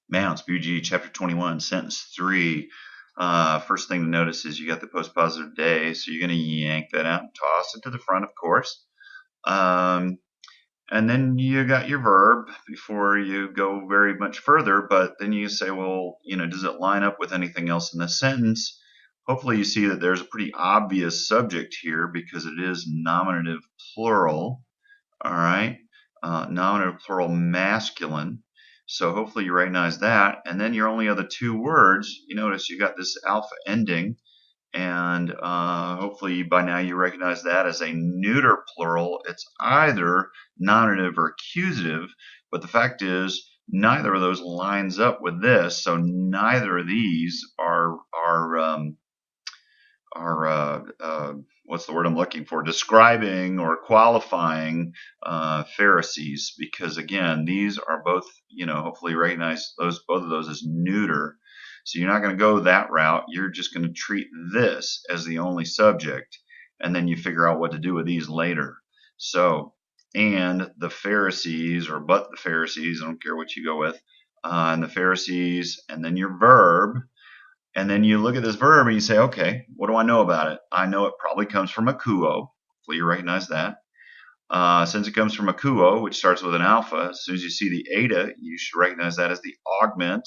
Mounce, BBG, chapter 21, sentence 3. First thing to notice is you got the postpositive day, so you're going to yank that out and toss it to the front, of course. And then you got your verb before you go very much further, but then you say, well, does it line up with anything else in the sentence? Hopefully you see that there's a pretty obvious subject here because it is nominative plural, all right? Nominative plural masculine. So hopefully you recognize that. And then your only other two words, you notice you got this alpha ending, and hopefully by now you recognize that as a neuter plural. It's either nominative or accusative, but the fact is neither of those lines up with this, so neither of these are what's the word I'm looking for? Describing or qualifying Pharisees, because again, these are both, hopefully recognize both of those as neuter. So you're not going to go that route. You're just going to treat this as the only subject, and then you figure out what to do with these later. So, and the Pharisees, or but the Pharisees, I don't care what you go with, and the Pharisees, and then your verb. And then you look at this verb and you say, okay, what do I know about it? I know it probably comes from akuo. Hopefully you recognize that. Since it comes from akuo, which starts with an alpha, as soon as you see the eta, you should recognize that as the augment,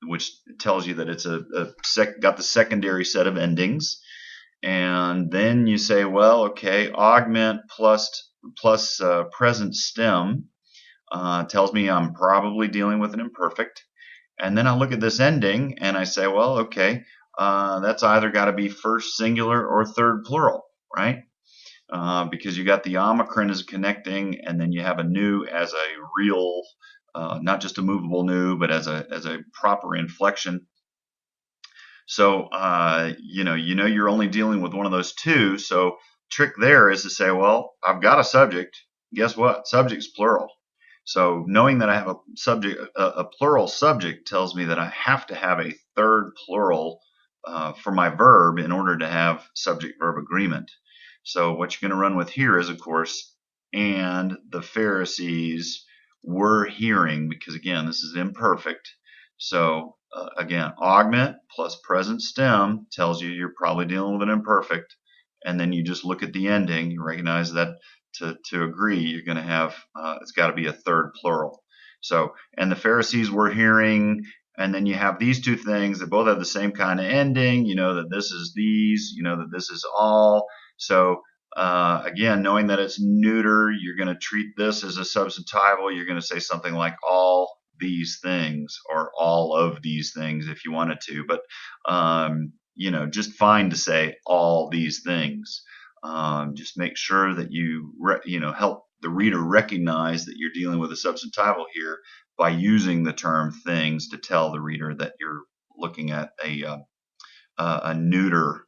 which tells you that it's got the secondary set of endings. And then you say, well, okay, augment plus present stem tells me I'm probably dealing with an imperfect. And then I look at this ending and I say, well, okay, that's either got to be first singular or third plural, right? Because you got the omicron as connecting, and then you have a nu as a real, not just a movable nu, but as a proper inflection. So you're only dealing with one of those two. So trick there is to say, well, I've got a subject. Guess what? Subject's plural. So knowing that I have a plural subject tells me that I have to have a third plural for my verb in order to have subject-verb agreement. So what you're going to run with here is, of course, and the Pharisees were hearing, because again, this is imperfect. So again, augment plus present stem tells you you're probably dealing with an imperfect, and then you just look at the ending. You recognize that to agree, you're going to have it's got to be a third plural. So, and the Pharisees were hearing, and then you have these two things that both have the same kind of ending. You know that this is these. You know that this is all. So again, knowing that it's neuter, you're going to treat this as a substantival. You're going to say something like all these things or all of these things if you wanted to, but just fine to say all these things. Just make sure that you help the reader recognize that you're dealing with a substantival here by using the term things to tell the reader that you're looking at a neuter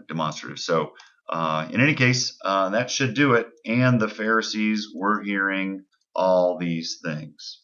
demonstrative. So in any case, that should do it. And the Pharisees were hearing all these things.